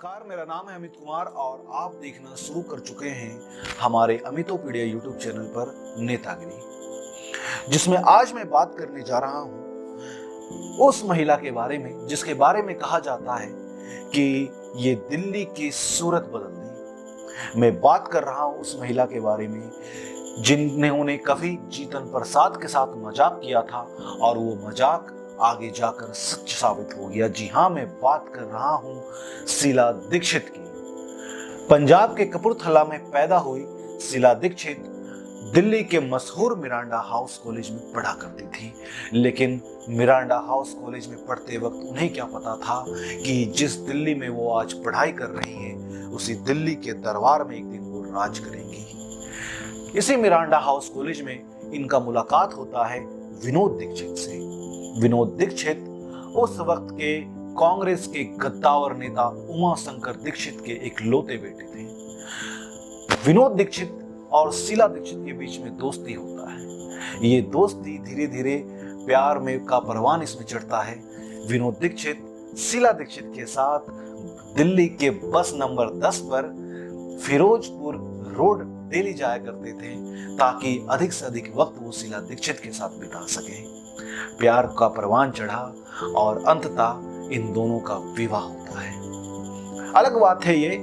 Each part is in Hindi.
नमस्कार, मेरा नाम है अमित कुमार और आप देखना शुरू कर चुके हैं हमारे अमितोपीडिया यूट्यूब चैनल पर नेतागिरी, जिसमें आज मैं बात करने जा रहा हूं उस महिला के बारे में जिसके बारे में कहा जाता है कि ये दिल्ली की सूरत बदल दी। मैं बात कर रहा हूं उस महिला के बारे में जिन्होंने कभी जीतन प्रसाद के साथ मजाक किया था और वो मजाक आगे जाकर सच साबित हो गया। जी हां, मैं बात कर रहा हूं शीला दीक्षित की। पंजाब के कपूरथला में पैदा हुई शीला दीक्षित दिल्ली के मशहूर मिरांडा हाउस कॉलेज में पढ़ा करती थी, लेकिन मिरांडा हाउस कॉलेज में पढ़ते वक्त उन्हें क्या पता था कि जिस दिल्ली में वो आज पढ़ाई कर रही हैं, उसी दिल्ली के दरबार में एक दिन वो राज करेंगी। इसी मिरांडा हाउस कॉलेज में इनका मुलाकात होता है विनोद दीक्षित से। विनोद दीक्षित उस वक्त के कांग्रेस के गद्दावर नेता उमा शंकर दीक्षित के इकलौते बेटे थे। विनोद दीक्षित और शीला दीक्षित के बीच में दोस्ती होता है। ये दोस्ती धीरे धीरे प्यार में का परवान इसमें चढ़ता है। विनोद दीक्षित शीला दीक्षित के साथ दिल्ली के बस नंबर 10 पर फिरोजपुर रोड डेली जाया करते थे ताकि अधिक से अधिक वक्त वो शीला दीक्षित के साथ बिता सके। प्यार का परवान चढ़ा और अंततः इन दोनों का विवाह होता है। अलग बात है ये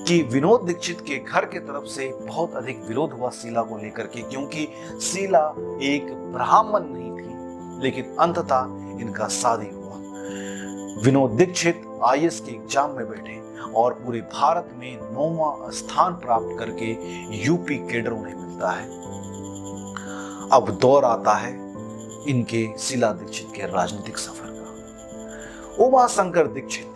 कि विनोद दीक्षित के घर के तरफ से बहुत अधिक विरोध हुआ शीला को लेकर के, क्योंकि शीला एक ब्राह्मण नहीं थी, लेकिन अंततः इनका शादी हुआ। विनोद दीक्षित आईएएस के एग्जाम में बैठे और पूरे भारत में 9वां स्थान प्राप्त करके यूपी कैडर उन्हें मिलता है। अब दौर आता है इनके शीला दीक्षित के राजनीतिक सफर का। उमा शंकर दीक्षित,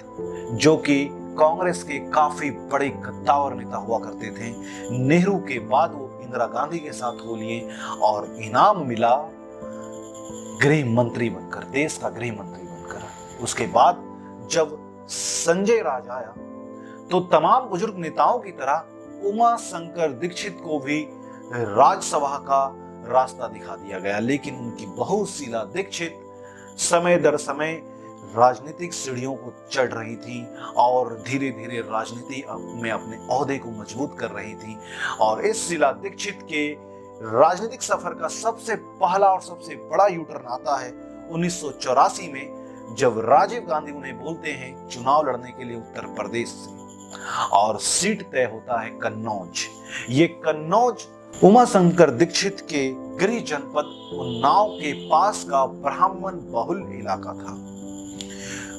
जो कि कांग्रेस के काफी बड़े गद्दावर नेता हुआ करते थे, नेहरू के बाद वो इंदिरा गांधी के साथ हो लिए और इनाम मिला गृह मंत्री बनकर, देश का गृह मंत्री बनकर। उसके बाद जब संजय राज आया तो तमाम बुजुर्ग नेताओं की तरह उमा शंकर दीक्षित को भी राज्यसभा का रास्ता दिखा दिया गया, लेकिन उनकी बहू शीला दीक्षित समय दर समय राजनीतिक सीढ़ियों को चढ़ रही थी और धीरे धीरे राजनीति में अपने ओहदे को मजबूत कर रही थी। और इस शीला दीक्षित के राजनीतिक सफर का सबसे पहला और सबसे बड़ा यूटर्न आता है 1984 में, जब राजीव गांधी उन्हें बोलते हैं चुनाव लड़ने के लिए उत्तर प्रदेश से, और सीट तय होता है कन्नौज। ये कन्नौज उमा शंकर दीक्षित के गृह जनपद उन्नाव के पास का ब्राह्मण बहुल इलाका था।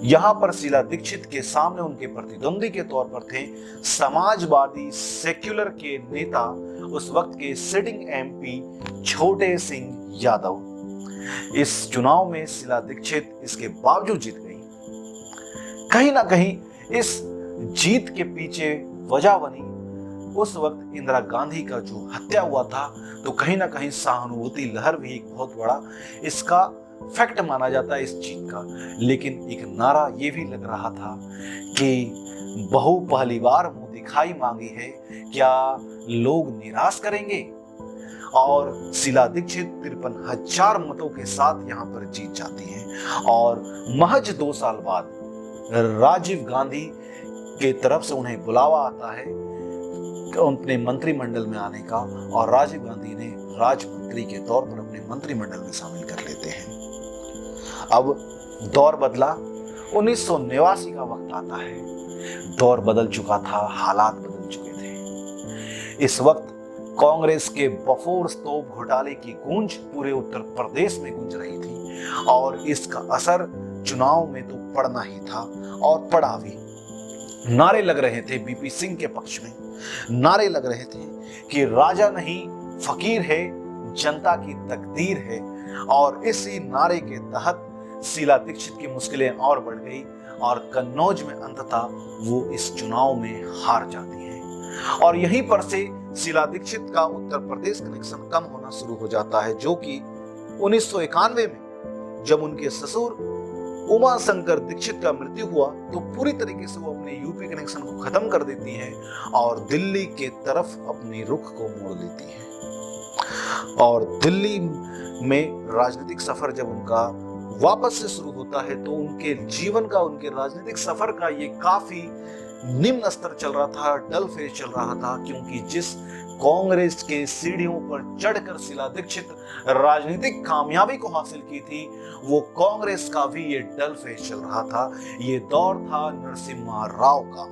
यहां पर शीला दीक्षित के सामने उनके प्रतिद्वंदी के तौर पर थे समाजवादी सेक्युलर के नेता, उस वक्त के सिटिंग एमपी छोटे सिंह यादव। इस चुनाव में शीला दीक्षित इसके बावजूद जीत गई। कहीं ना कहीं इस जीत के पीछे वजह बनी उस वक्त इंदिरा गांधी का जो हत्या हुआ था, तो कहीं ना कहीं सहानुभूति लहर भी एक बहुत बड़ा इसका फैक्ट माना जाता है इस जीत का। लेकिन एक नारा ये भी लग रहा था कि बहू पहली बार मुंह दिखाई मांगी है, क्या लोग निराश करेंगे? और शीला दीक्षित 53,000 मतों के साथ यहाँ पर जीत जाती है और महज 2 साल बाद राजीव गांधी के तरफ से उन्हें बुलावा आता है अपने मंत्रिमंडल में आने का, और राजीव गांधी ने राजमंत्री के तौर पर अपने मंत्रिमंडल में शामिल कर लेते हैं। अब दौर बदला, 1989 का वक्त आता है। दौर बदल चुका था, हालात बदल चुके थे। इस वक्त कांग्रेस के बफोर्स तोप घोटाले की गूंज पूरे उत्तर प्रदेश में गूंज रही थी और इसका असर चुनाव में तो पड़ना ही था और पड़ा भी। नारे लग रहे थे बीपी सिंह के पक्ष में, नारे लग रहे थे कि राजा नहीं फकीर है, जनता की तकदीर है। और इसी नारे के तहत शीला दीक्षित की मुश्किलें और बढ़ गई और कन्नौज में अंततः वो इस चुनाव में हार जाती हैं। और यहीं पर से शीला दीक्षित का उत्तर प्रदेश कनेक्शन कम होना शुरू हो जाता है, जो कि 1991 में जब उनके ससुर उमा शंकर दीक्षित का मृत्यु हुआ तो पूरी तरीके से वो अपने यूपी कनेक्शन को खत्म कर देती हैं और दिल्ली के तरफ अपने रुख को मोड़ लेती हैं। और दिल्ली में राजनीतिक सफर जब उनका वापस से शुरू होता है तो उनके जीवन का, उनके राजनीतिक सफर का ये काफी निम्न स्तर चल रहा था, डल फेज चल रहा था, क्योंकि जिस कांग्रेस के सीढ़ियों पर चढ़कर शीला दीक्षित राजनीतिक कामयाबी को हासिल की थी, वो कांग्रेस का भी ये डल फेज चल रहा था। ये दौर था नरसिम्हा राव का।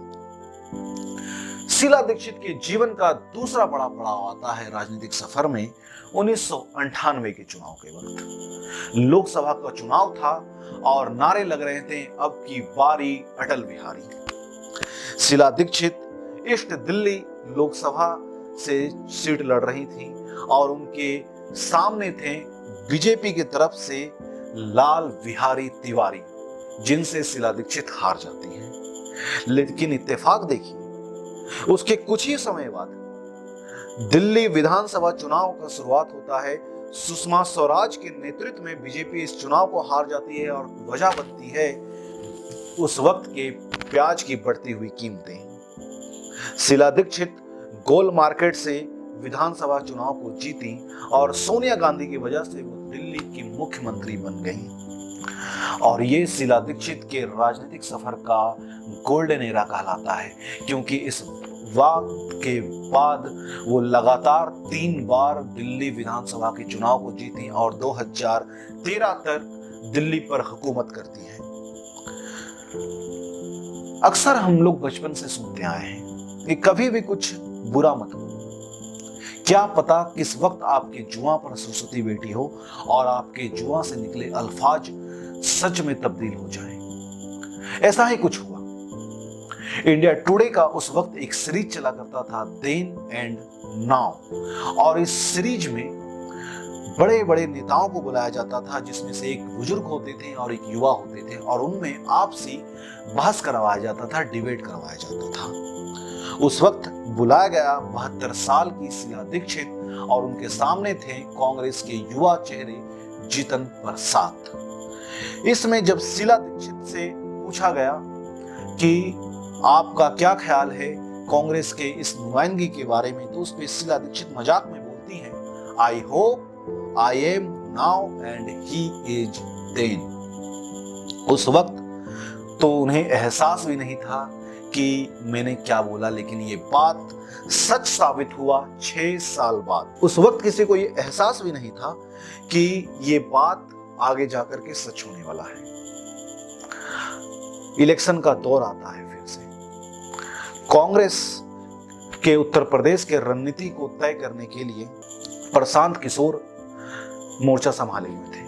शीला दीक्षित के जीवन का दूसरा बड़ा पड़ाव आता है राजनीतिक सफर में 1998 के चुनाव के वक्त। लोकसभा का चुनाव था और नारे लग रहे थे, अब की बारी अटल बिहारी। शीला दीक्षित ईस्ट दिल्ली लोकसभा से सीट लड़ रही थी और उनके सामने थे बीजेपी की तरफ से लाल बिहारी तिवारी, जिनसे शीला दीक्षित हार जाती हैं। लेकिन इत्तेफाक देखिए, उसके कुछ ही समय बाद दिल्ली विधानसभा चुनाव का शुरुआत होता है। सुषमा स्वराज के नेतृत्व में बीजेपी इस चुनाव को हार जाती है और वजह बनती है उस वक्त के प्याज की बढ़ती हुई कीमतें। शीला दीक्षित गोल मार्केट से विधानसभा चुनाव को जीती और सोनिया गांधी की वजह से वो दिल्ली की मुख्यमंत्री बन गई। और ये शीला दीक्षित के राजनीतिक सफर का गोल्डन एरा कहलाता है, क्योंकि इस वक्त के बाद वो लगातार 3 बार दिल्ली विधानसभा के चुनाव को जीती और 2013 तक दिल्ली पर हुकूमत करती है। अक्सर हम लोग बचपन से सुनते आए हैं कि कभी भी कुछ बुरा मत हो, क्या पता किस वक्त आपके जुआ पर सरस्वती बेटी हो और आपके जुआ से निकले अल्फाज सच में तब्दील हो जाए। ऐसा ही कुछ हुआ। इंडिया टुडे का उस वक्त एक सीरीज चला करता था, देन एंड नाउ, और इस सीरीज में बड़े बड़े नेताओं को बुलाया जाता था, जिसमें से एक बुजुर्ग होते थे और एक युवा होते थे, और उनमें आपसी बहस करवाया जाता था, डिबेट करवाया जाता था। उस वक्त बुलाया गया 72 साल की शीला दीक्षित और उनके सामने थे कांग्रेस के युवा चेहरे जीतन प्रसाद। इसमें जब शीला दीक्षित से पूछा गया कि आपका क्या ख्याल है कांग्रेस के इस नुमाइंदगी के बारे में, तो उस पर शीला दीक्षित मजाक में बोलती हैं, I hope I am now and he is then. उस वक्त तो उन्हें एहसास भी नहीं था कि मैंने क्या बोला, लेकिन ये बात सच साबित हुआ 6 साल बाद। उस वक्त किसी को ये एहसास भी नहीं था कि ये बात आगे जाकर के सच होने वाला है। इलेक्शन का दौर आता है फिर से। कांग्रेस के उत्तर प्रदेश के रणनीति को तय करने के लिए प्रशांत किशोर मोर्चा संभाले हुए थे,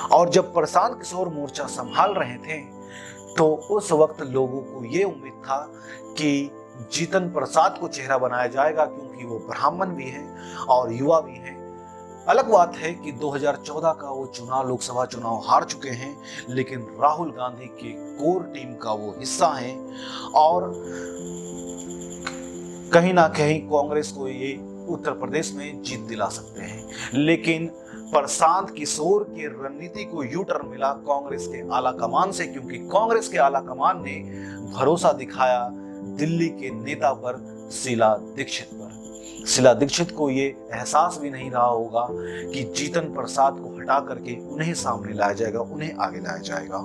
और जब प्रशांत किशोर मोर्चा संभाल रहे थे तो उस वक्त लोगों को यह उम्मीद था कि जीतन प्रसाद को चेहरा बनाया जाएगा, क्योंकि वो ब्राह्मण भी हैं और युवा भी हैं। अलग बात है कि 2014 का वो चुनाव, लोकसभा चुनाव हार चुके हैं, लेकिन राहुल गांधी के कोर टीम का वो हिस्सा हैं और कहीं ना कहीं कांग्रेस को ये उत्तर प्रदेश में जीत दिला सकते हैं। लेकिन प्रशांत किशोर की रणनीति को यू टर्न मिला कांग्रेस के आला कमान से, क्योंकि कांग्रेस के आला कमान ने भरोसा दिखाया दिल्ली के नेता पर, शीला दीक्षित पर। शीला दीक्षित को ये एहसास भी नहीं रहा होगा कि जीतन प्रसाद को हटा करके उन्हें सामने लाया जाएगा, उन्हें आगे लाया जाएगा।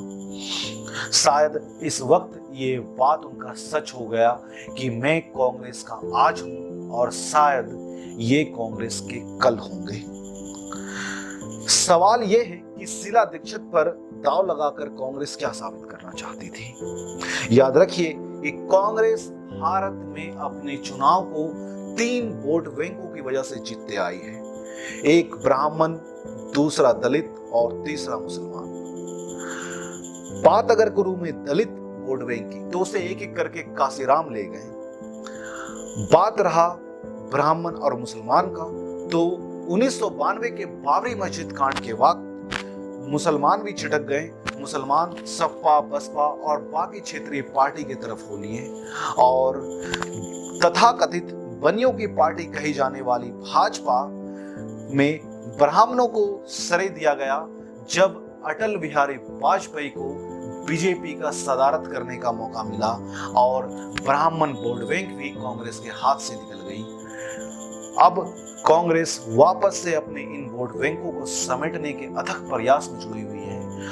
शायद इस वक्त ये बात उनका सच हो गया कि मैं कांग्रेस का आज हूं और शायद ये कांग्रेस के कल होंगे। सवाल ये है कि शीला दीक्षित पर दांव लगाकर कांग्रेस क्या साबित करना चाहती थी। याद रखिए कि कांग्रेस भारत में अपने चुनाव को 3 वोट बैंकों की वजह से जीतते आई है, एक ब्राह्मण, दूसरा दलित और तीसरा मुसलमान। बात अगर करूं मैं दलित वोट बैंक की, तो उसे एक एक करके काशीराम ले गए। बात रहा ब्राह्मण और मुसलमान का, तो 1992 के बाबरी मस्जिद कांड के वक्त मुसलमान भी छिटक गए। मुसलमान सपा, बसपा और बाकी क्षेत्रीय पार्टी की तरफ हो लिए और तथाकथित बनियों की पार्टी कही जाने वाली भाजपा में ब्राह्मणों को श्रेय दिया गया, जब अटल बिहारी वाजपेयी को बीजेपी का सदारत करने का मौका मिला और ब्राह्मण वोट बैंक भी कांग्रेस के हाथ से निकल गई। अब कांग्रेस वापस से अपने इन वोट बैंकों को समेटने के अथक प्रयास में जुड़ी हुई है।